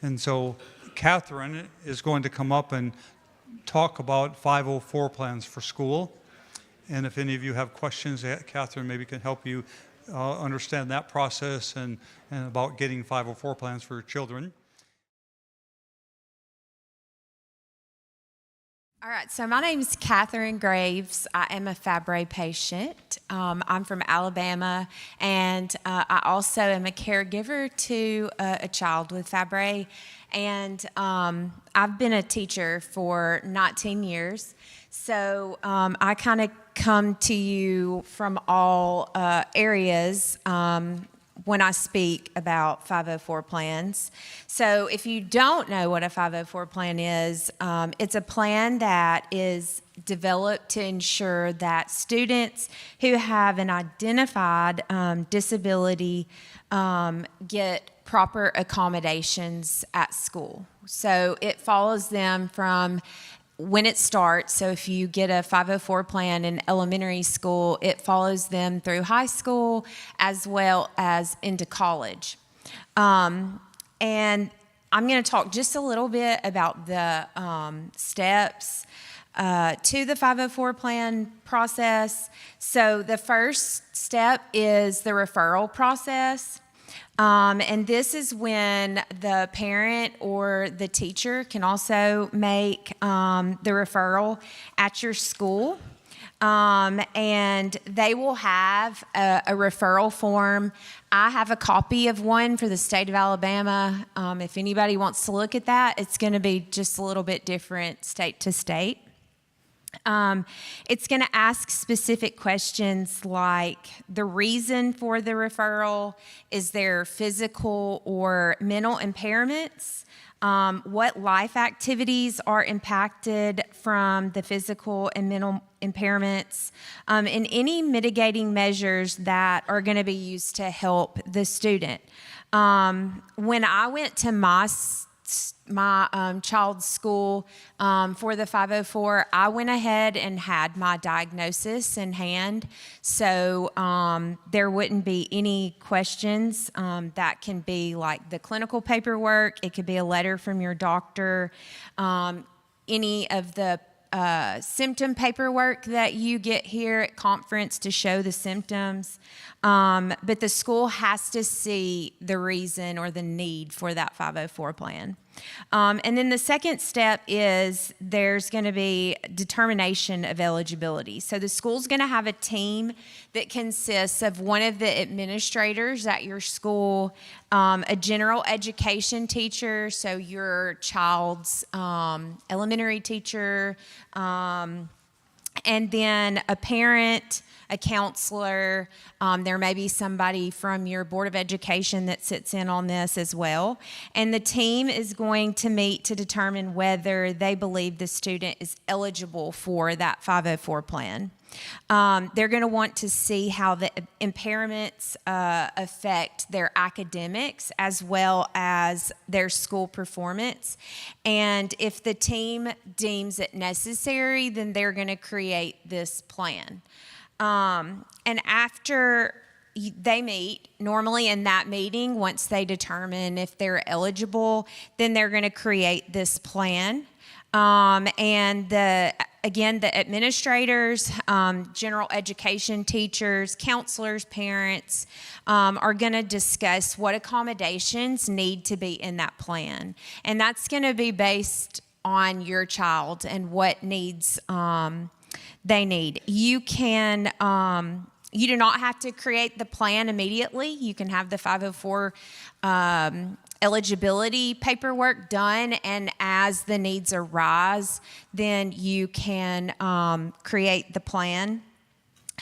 And so Katherine is going to come up and talk about 504 plans for school. And if any of you have questions, Katherine maybe can help you understand that process and about getting 504 plans for your children. All right, so my name is Katherine Graves. I am a Fabry patient. I'm from Alabama, and I also am a caregiver to a child with Fabry. And I've been a teacher for 19 years. So I kind of come to you from all areas when I speak about 504 plans. So if you don't know what a 504 plan is, it's a plan that is developed to ensure that students who have an identified disability get proper accommodations at school. So it follows them from when it starts. So if you get a 504 plan in elementary school, it follows them through high school as well as into college. And I'm going to talk just a little bit about the steps to the 504 plan process. So the first step is the referral process. And this is when the parent or the teacher can also make the referral at your school. And they will have a referral form. I have a copy of one for the state of Alabama. If anybody wants to look at that, it's going to be just a little bit different state to state. It's going to ask specific questions like the reason for the referral, is there physical or mental impairments, what life activities are impacted from the physical and mental impairments, and any mitigating measures that are going to be used to help the student. When I went to my child's school for the 504, I went ahead and had my diagnosis in hand, so there wouldn't be any questions. That can be like the clinical paperwork, it could be a letter from your doctor, any of the symptom paperwork that you get here at conference to show the symptoms, but the school has to see the reason or the need for that 504 plan. And then the second step is there's going to be determination of eligibility. So the school's going to have a team that consists of one of the administrators at your school, a general education teacher, so your child's elementary teacher, and then a parent, a counselor. There may be somebody from your Board of Education that sits in on this as well. And the team is going to meet to determine whether they believe the student is eligible for that 504 plan. They're going to want to see how the impairments affect their academics as well as their school performance. And if the team deems it necessary, then they're going to create this plan. And after they meet, normally in that meeting, once they determine if they're eligible, then they're going to create this plan. And the administrators, general education teachers, counselors, parents are going to discuss what accommodations need to be in that plan. And that's going to be based on your child and what needs they need. You can, you do not have to create the plan immediately. You can have the 504 eligibility paperwork done, and as the needs arise, then you can create the plan.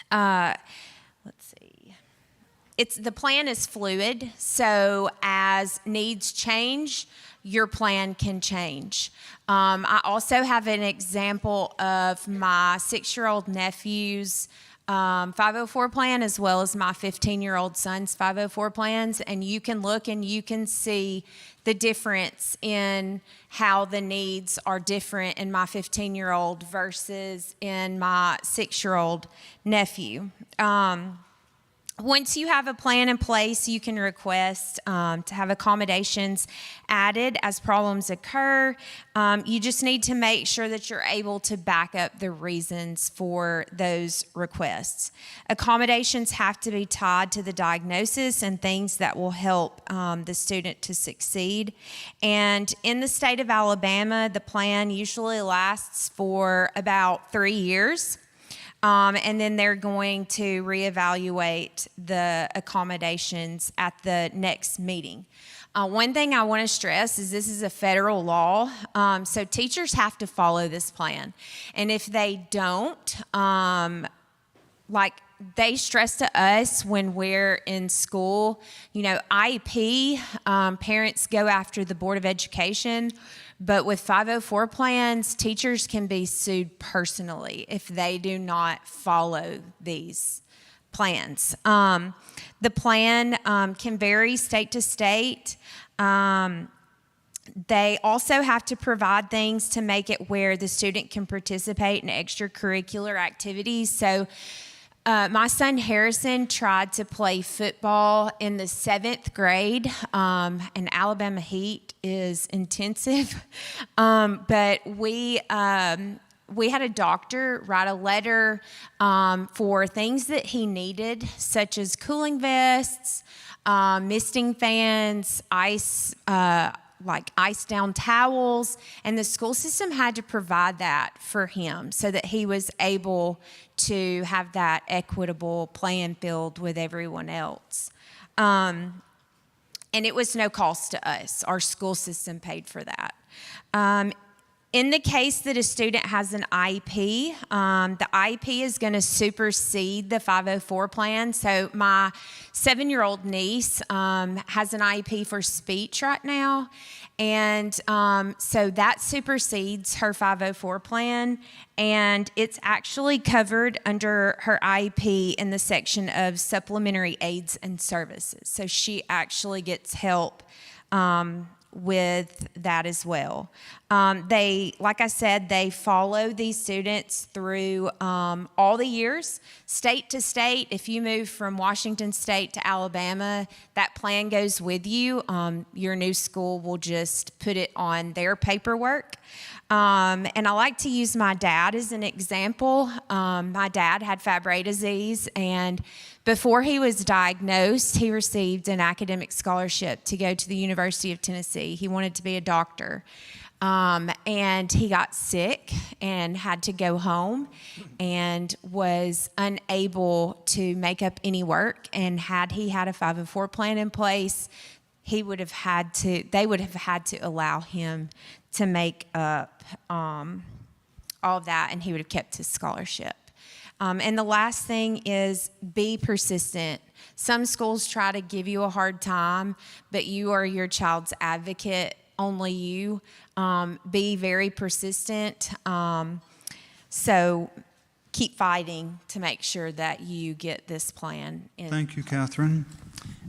Let's see. The plan is fluid, so as needs change, your plan can change. I also have an example of my 6-year-old nephew's 504 plan as well as my 15-year-old son's 504 plans, and you can look and you can see the difference in how the needs are different in my 15-year-old versus in my 6-year-old nephew. Once you have a plan in place, you can request to have accommodations added as problems occur. You just need to make sure that you're able to back up the reasons for those requests. Accommodations have to be tied to the diagnosis and things that will help the student to succeed. And in the state of Alabama, the plan usually lasts for about 3 years. And then they're going to reevaluate the accommodations at the next meeting. One thing I want to stress is this is a federal law, so teachers have to follow this plan. And if they don't, like they stress to us when we're in school, IEP, parents go after the Board of Education. But with 504 plans, teachers can be sued personally if they do not follow these plans. The plan can vary state to state. They also have to provide things to make it where the student can participate in extracurricular activities. So my son Harrison tried to play football in the 7th grade, and Alabama heat is intensive. But we had a doctor write a letter for things that he needed, such as cooling vests, misting fans, ice down towels, and the school system had to provide that for him so that he was able to have that equitable playing field with everyone else. And it was no cost to us. Our school system paid for that. In the case that a student has an IEP, the IEP is going to supersede the 504 plan. So my 7-year-old niece has an IEP for speech right now. And so that supersedes her 504 plan. And it's actually covered under her IEP in the section of supplementary aids and services. So she actually gets help with that as well. Like I said, they follow these students through all the years, state to state. If you move from Washington State to Alabama, that plan goes with you. Your new school will just put it on their paperwork. And I like to use my dad as an example. My dad had Fabry disease, and before he was diagnosed, he received an academic scholarship to go to the University of Tennessee. He wanted to be a doctor. And he got sick and had to go home and was unable to make up any work. And had he had a 504 plan in place, they would have had to allow him to make up all of that, and he would have kept his scholarship. And the last thing is be persistent. Some schools try to give you a hard time, but you are your child's advocate, only you. Be very persistent. So keep fighting to make sure that you get this plan in. Thank you, Katherine.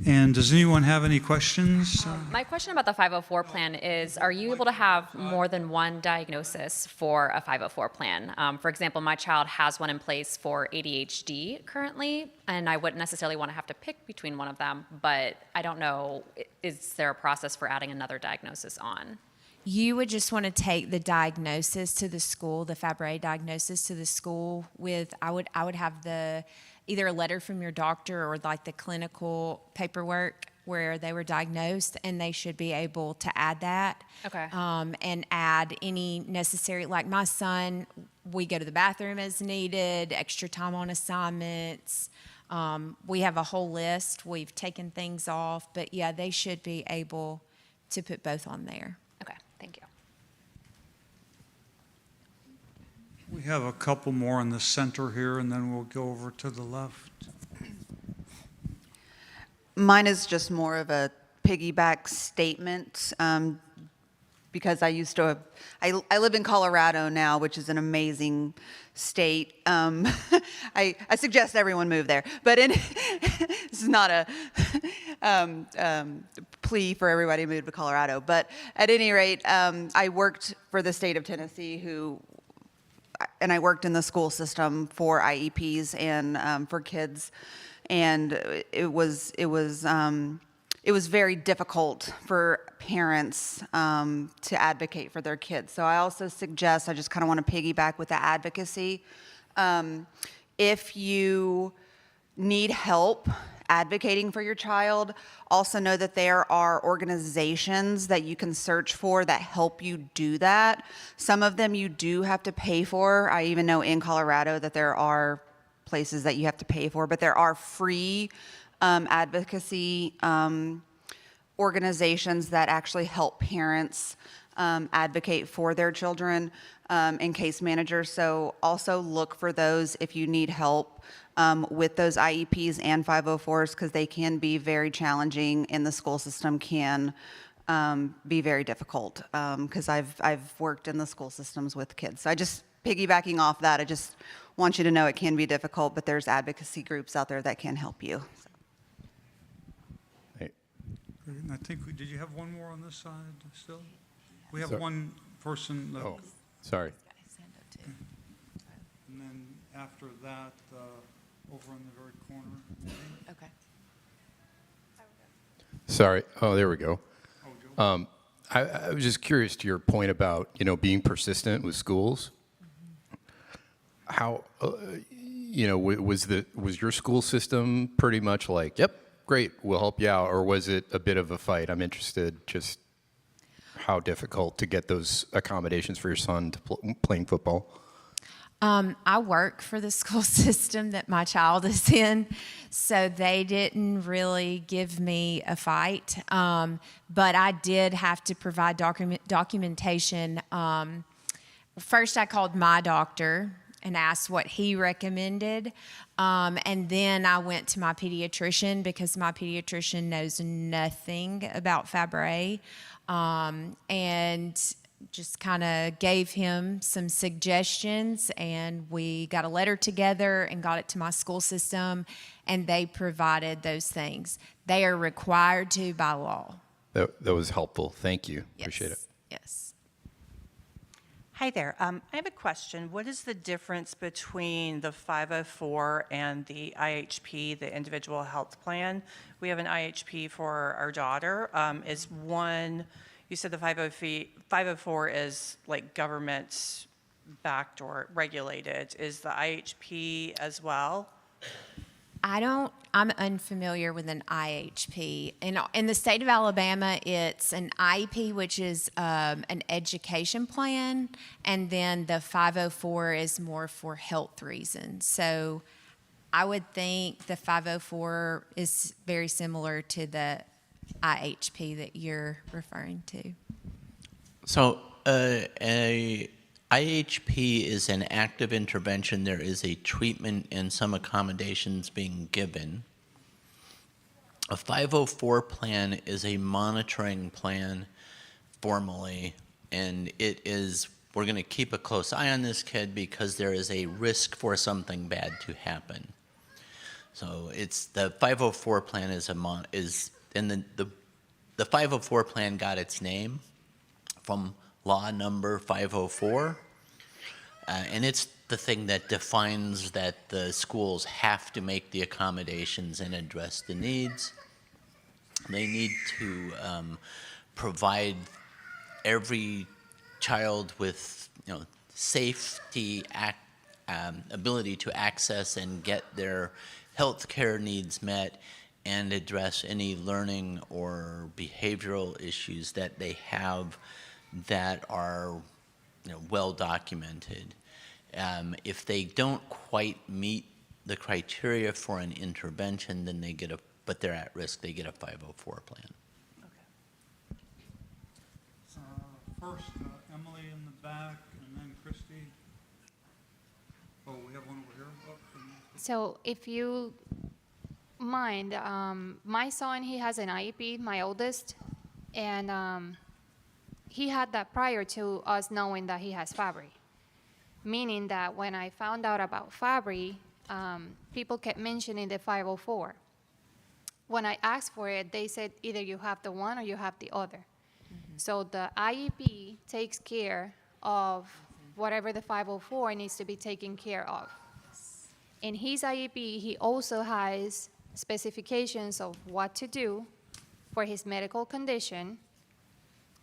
And does anyone have any questions? My question about the 504 plan is, are you able to have more than one diagnosis for a 504 plan? For example, my child has one in place for ADHD currently, and I wouldn't necessarily want to have to pick between one of them, but I don't know, is there a process for adding another diagnosis on? You would just want to take the diagnosis to the school, the Fabry diagnosis to the school with, I would have either a letter from your doctor or like the clinical paperwork where they were diagnosed, and they should be able to add that. Okay. And add any necessary, like my son, we go to the bathroom as needed, extra time on assignments. We have a whole list. We've taken things off, but yeah, they should be able to put both on there. Okay, thank you. We have a couple more in the center here, and then we'll go over to the left. Mine is just more of a piggyback statement because I live in Colorado now, which is an amazing state. I suggest everyone move there, but this is not a plea for everybody to move to Colorado. But at any rate, I worked for the state of Tennessee, and I worked in the school system for IEPs and for kids. and it was very difficult for parents to advocate for their kids. So I also suggest, I just kind of want to piggyback with the advocacy. If you need help advocating for your child, also know that there are organizations that you can search for that help you do that. Some of them you do have to pay for. I even know in Colorado that there are places that you have to pay for, but there are free advocacy organizations that actually help parents advocate for their children and case managers. So also look for those if you need help with those IEPs and 504s, because they can be very challenging and the school system can be very difficult, because I've worked in the school systems with kids. So I just, piggybacking off that, I just want you to know it can be difficult, but there's advocacy groups out there that can help you. I think, did you have one more on this side still? We have Sorry. one person. Oh, sorry. And then after that, over in the very corner. Okay. Sorry. Oh, there we go. Oh, Joe. I was just curious to your point about, being persistent with schools. How, was your school system pretty much like, yep, great, we'll help you out, or was it a bit of a fight? I'm interested just how difficult to get those accommodations for your son to playing football. I work for the school system that my child is in, so they didn't really give me a fight. But I did have to provide documentation. First, I called my doctor and asked what he recommended. And then I went to my pediatrician because my pediatrician knows nothing about Fabry. And just kind of gave him some suggestions, and we got a letter together and got it to my school system, and they provided those things. They are required to by law. That was helpful. Thank you. Yes. Appreciate it. Yes. Hi there. I have a question. What is the difference between the 504 and the IHP, the individual health plan? We have an IHP for our daughter. Is one, you said the 504 is like government backed or regulated. Is the IHP as well? I'm unfamiliar with an IHP. In the state of Alabama, it's an IEP, which is an education plan, and then the 504 is more for health reasons. So I would think the 504 is very similar to the IHP that you're referring to. So a IHP is an active intervention. There is a treatment and some accommodations being given. A 504 plan is a monitoring plan formally, and it is, we're going to keep a close eye on this kid because there is a risk for something bad to happen. So it's the 504 plan and the 504 plan got its name from law number 504, and it's the thing that defines that the schools have to make the accommodations and address the needs. They need to provide every child with safety, ability to access and get their health care needs met, and address any learning or behavioral issues that they have that are well documented. If they don't quite meet the criteria for an intervention, then but they're at risk, they get a 504 plan. First, Emily in the back, and then Christy. Oh, we have one over here. So if you mind, my son, he has an IEP, my oldest, and he had that prior to us knowing that he has Fabry. Meaning that when I found out about Fabry, people kept mentioning the 504. When I asked for it, they said either you have the one or you have the other. Mm-hmm. So the IEP takes care of whatever the 504 needs to be taken care of. In his IEP, he also has specifications of what to do for his medical condition.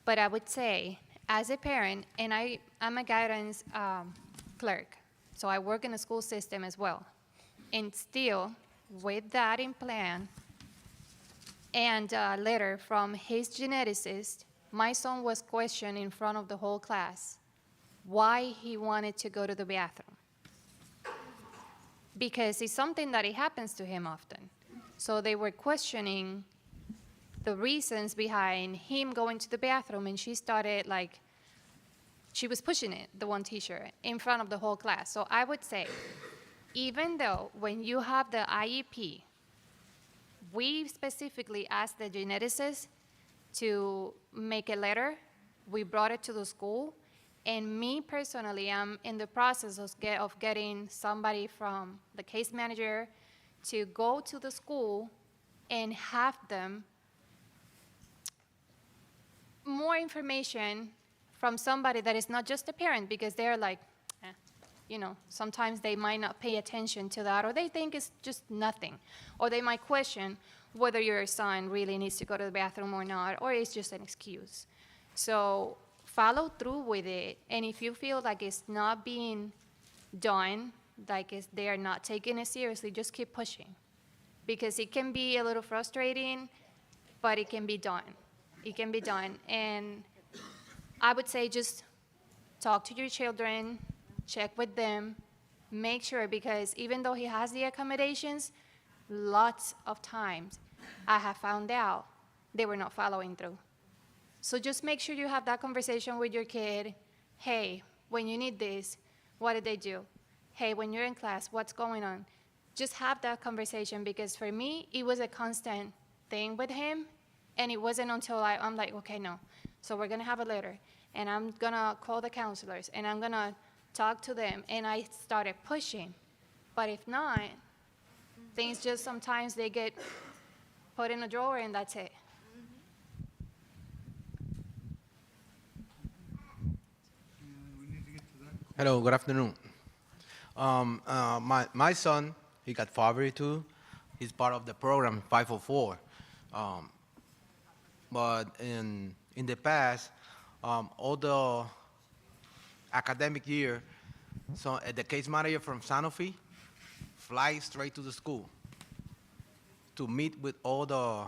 But I would say, as a parent, and I'm a guidance clerk, so I work in the school system as well. And still, with that in plan, and a letter from his geneticist, my son was questioned in front of the whole class why he wanted to go to the bathroom. Because it's something that it happens to him often. So they were questioning the reasons behind him going to the bathroom, and she started she was pushing it, the one teacher, in front of the whole class. So I would say, even though when you have the IEP, we specifically asked the geneticist to make a letter. We brought it to the school. And me personally, I'm in the process of getting somebody from the case manager to go to the school and have them more information from somebody that is not just a parent, because they're like, sometimes they might not pay attention to that, or they think it's just nothing, or they might question whether your son really needs to go to the bathroom or not, or it's just an excuse. So follow through with it, and if you feel like it's not being done, they are not taking it seriously, just keep pushing, because it can be a little frustrating, but it can be done. It can be done, and I would say just talk to your children, check with them, make sure, because even though he has the accommodations, lots of times I have found out they were not following through. So just make sure you have that conversation with your kid. Hey, when you need this, what did they do? Hey, when you're in class, what's going on? Just have that conversation, because for me, it was a constant thing with him, and it wasn't until I'm like, okay, no. So we're going to have a letter, and I'm going to call the counselors, and I'm going to talk to them, and I started pushing. But if not, things just sometimes they get put in a drawer, and that's it. Hello, good afternoon. My son, he got Fabry too. He's part of the program 504. But in the past, all the academic year, so the case manager from Sanofi flies straight to the school to meet with all the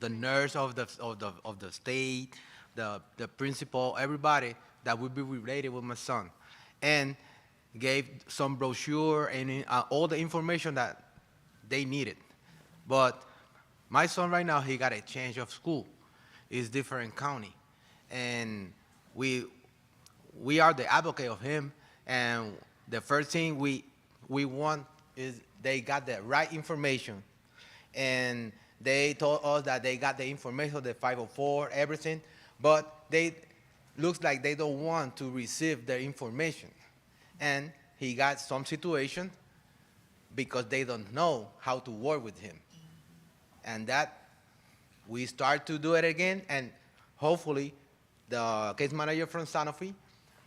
nurse of the state, the principal, everybody that would be related with my son, and gave some brochure and all the information that they needed. But my son right now, he got a change of school. It's different county. And we are the advocate of him, and the first thing we want is they got the right information. And they told us that they got the information, the 504, everything, but looks like they don't want to receive the information. And he got some situation because they don't know how to work with him. And that we start to do it again, and hopefully the case manager from Sanofi,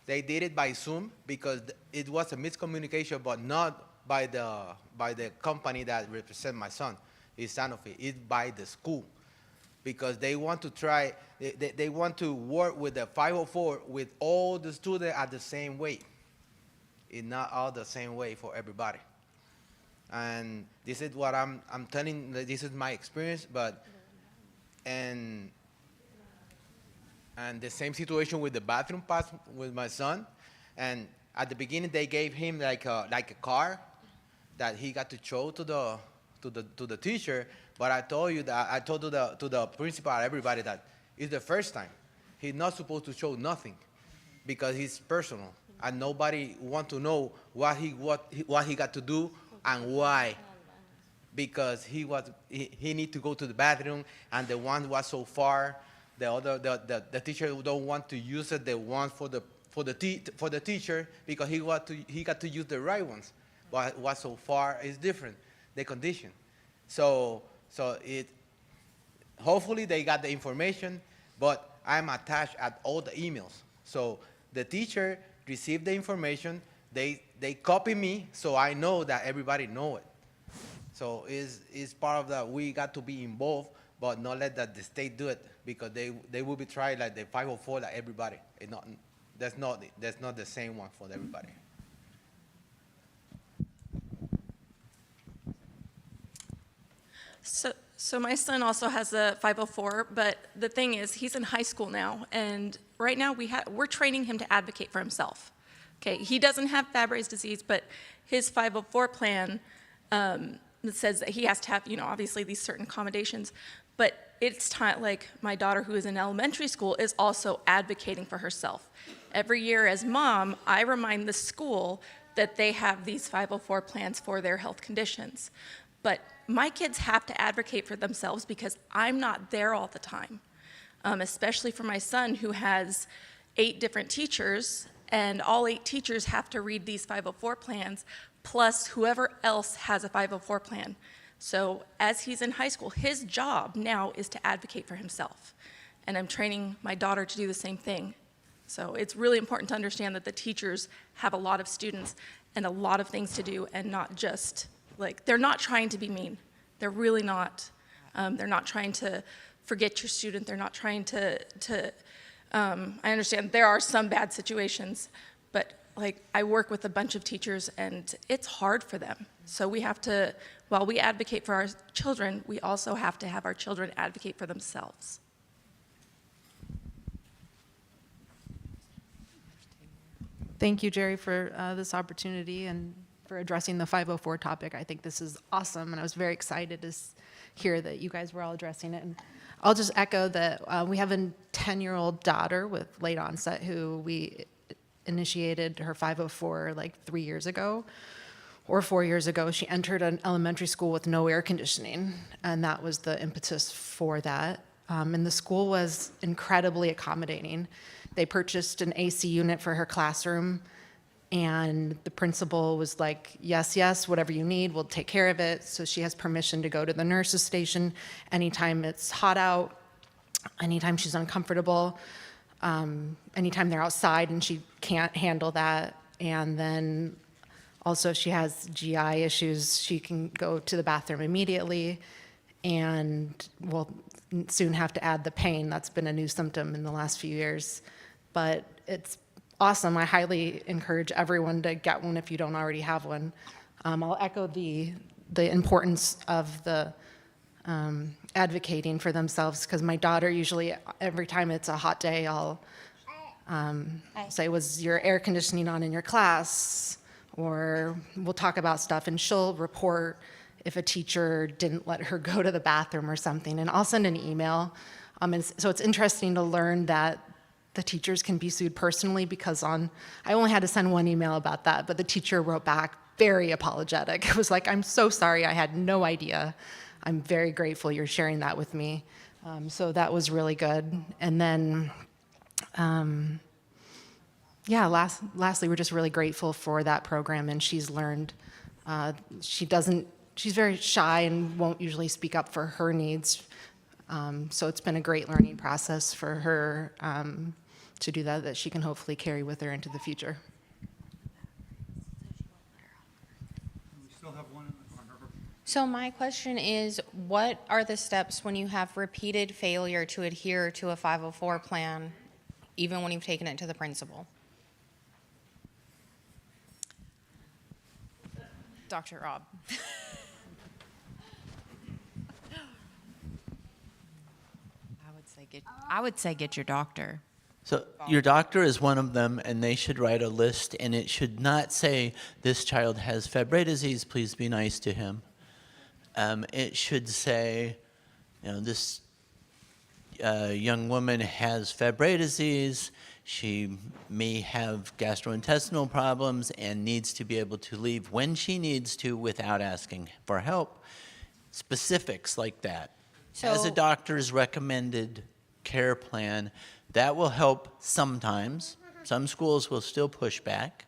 they did it by Zoom because it was a miscommunication, but not by the company that represents my son. It's Sanofi. It's by the school, because they want to try. They want to work with the 504 with all the students at the same way. It's not all the same way for everybody. And this is what I'm telling. This is my experience, and the same situation with the bathroom pass with my son. And at the beginning, they gave him like a car that he got to show to the teacher. But I told to the principal, everybody, that it's the first time. He's not supposed to show nothing because it's personal, and nobody want to know what he got to do and why. Because he need to go to the bathroom, and the one was so far. The teacher don't want to use it. The one for the teacher, because he got to use the right ones. But what so far is different, the condition. So hopefully they got the information, but I'm attached at all the emails. So the teacher received the information. They copy me, so I know that everybody know it. So it's part of that. We got to be involved, but not let that the state do it, because they will be trying like the 504 like everybody. That's not the same one for everybody. So my son also has a 504, but the thing is, he's in high school now, and right now we're training him to advocate for himself. Okay, he doesn't have Fabry disease, but his 504 plan that says that he has to have, obviously these certain accommodations, but it's time, like my daughter who is in elementary school is also advocating for herself. Every year as mom, I remind the school that they have these 504 plans for their health conditions. But my kids have to advocate for themselves because I'm not there all the time, especially for my son who has 8 different teachers, and all 8 teachers have to read these 504 plans, plus whoever else has a 504 plan. So as he's in high school, his job now is to advocate for himself. And I'm training my daughter to do the same thing. So it's really important to understand that the teachers have a lot of students and a lot of things to do, and not just, they're not trying to be mean. They're really not. They're not trying to forget your student. They're not trying to I understand there are some bad situations, but I work with a bunch of teachers and it's hard for them. So we have to, while we advocate for our children, we also have to have our children advocate for themselves. Thank you, Jerry, for this opportunity and for addressing the 504 topic. I think this is awesome, and I was very excited to hear that you guys were all addressing it. And I'll just echo that we have a 10-year-old daughter with late onset who we initiated her 504 3 years ago or 4 years ago. She entered an elementary school with no air conditioning, and that was the impetus for that. And the school was incredibly accommodating. They purchased an AC unit for her classroom, and the principal was like, yes, whatever you need, we'll take care of it. So she has permission to go to the nurse's station anytime it's hot out, anytime she's uncomfortable, anytime they're outside and she can't handle that. And then also if she has GI issues, she can go to the bathroom immediately, and we'll soon have to add the pain. That's been a new symptom in the last few years. But it's awesome. I highly encourage everyone to get one if you don't already have one. I'll echo the importance of the advocating for themselves, because my daughter usually, every time it's a hot day, I'll say, was your air conditioning on in your class? Or we'll talk about stuff, and she'll report if a teacher didn't let her go to the bathroom or something, and I'll send an email. And so it's interesting to learn that the teachers can be sued personally, because I only had to send one email about that, but the teacher wrote back very apologetic. It was like, I'm so sorry, I had no idea. I'm very grateful you're sharing that with me. So that was really good. And then, lastly, we're just really grateful for that program, and she's learned. She's very shy and won't usually speak up for her needs. So it's been a great learning process for her to do that she can hopefully carry with her into the future. We still have one in the corner. So my question is, what are the steps when you have repeated failure to adhere to a 504 plan, even when you've taken it to the principal? Dr. Rob. I would say get your doctor. So your doctor is one of them, and they should write a list, and it should not say, this child has Fabry disease, please be nice to him. It should say, this young woman has Fabry disease, she may have gastrointestinal problems and needs to be able to leave when she needs to without asking for help. Specifics like that. As a doctor's recommended care plan, that will help sometimes. Some schools will still push back.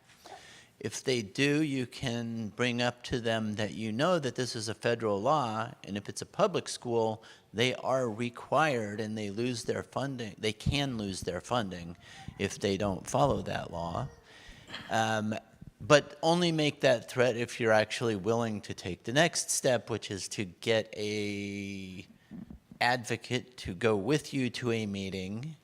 If they do, you can bring up to them that you know that this is a federal law, and if it's a public school, they are required and they lose their funding. They can lose their funding if they don't follow that law. But only make that threat if you're actually willing to take the next step, which is to get a advocate to go with you to a meeting.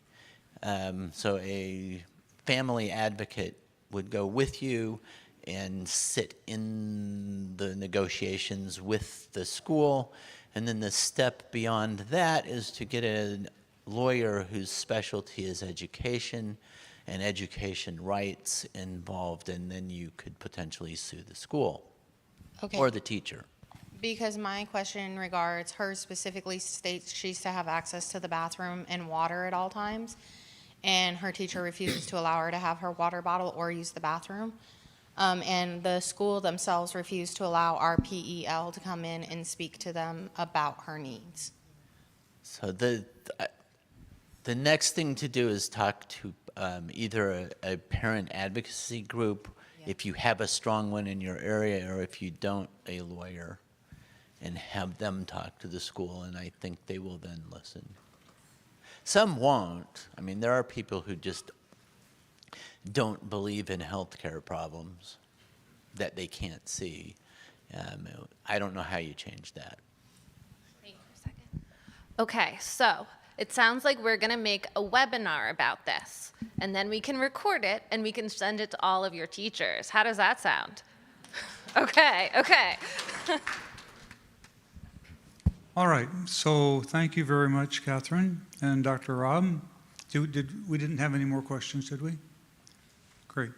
So a family advocate would go with you and sit in the negotiations with the school. And then the step beyond that is to get a lawyer whose specialty is education and education rights involved, and then you could potentially sue the school Okay. or the teacher. Because my question in regards, her specifically states she's to have access to the bathroom and water at all times, and her teacher refuses to allow her to have her water bottle or use the bathroom. And the school themselves refuse to allow our PEL to come in and speak to them about her needs. So the next thing to do is talk to either a parent advocacy group, if you have a strong one in your area, or if you don't, a lawyer, and have them talk to the school, and I think they will then listen. Some won't. I mean, there are people who just don't believe in healthcare problems that they can't see. I don't know how you change that. Okay, so it sounds like we're going to make a webinar about this, and then we can record it and we can send it to all of your teachers. How does that sound? Okay. All right, so thank you very much, Katherine and Dr. Rob. We didn't have any more questions, did we? Great.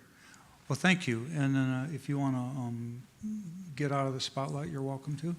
Well, thank you. And then if you want to get out of the spotlight, you're welcome to.